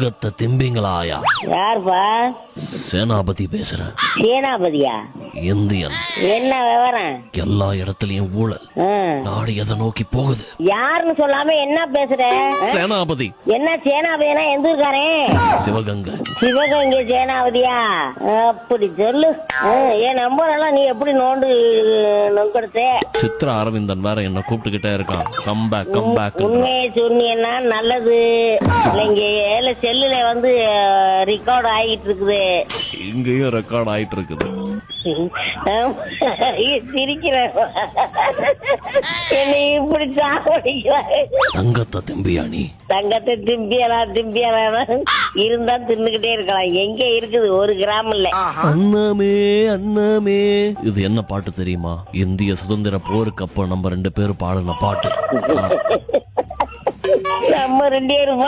தங்கத்தை திம்பிங்களாயா? யாருப்பா? சேனாபதி பேசுறேன். சேனாபதியா? இந்தியன். என்ன விவரம்? எல்லா இடத்துலயும் ஊழல். நாடு எதை நோக்கி போகுது? யாருன்னு சொல்லாம என்ன பேசுற? சேனாபதி. என்ன சேனாபதினா எந்த இருக்காரேன்? சிவகங்கை. சிவகங்கை சேனாபதியா? அப்படி சொல்லு. என் நம்பர் எல்லாம் நீ எப்படி நொங்கடுத்த? சித்ரா அரவிந்தன் வேற என்ன கூப்பிட்டுக்கிட்டே இருக்கான். Comeback comeback. உண்மையை சொன்னீங்கன்னா நல்லது. இங்க செல்லுல வந்து ரெக்கார்ட் ஆகிட்டு இருக்குது. இங்கேயும் ரெக்கார்ட் ஆயிட்டு இருக்குது. சிரிக்கிற என்னை இப்படி சாப்பிடுகிறாய். தங்கத்தை திம்பியா நீ? தங்கத்தை திம்பியலாம் இருந்தா தின்னுகிட்டே இருக்கலாம். எங்க இருக்குது? 1 கிராம் இல்ல. அண்ணாமே அண்ணாமே. இது என்ன பாட்டு தெரியுமா? இந்திய சுதந்திர போருக்கு அப்ப நம்ம 2 பேரும் பாடின பாட்டு. நம்ம 2 பேரும்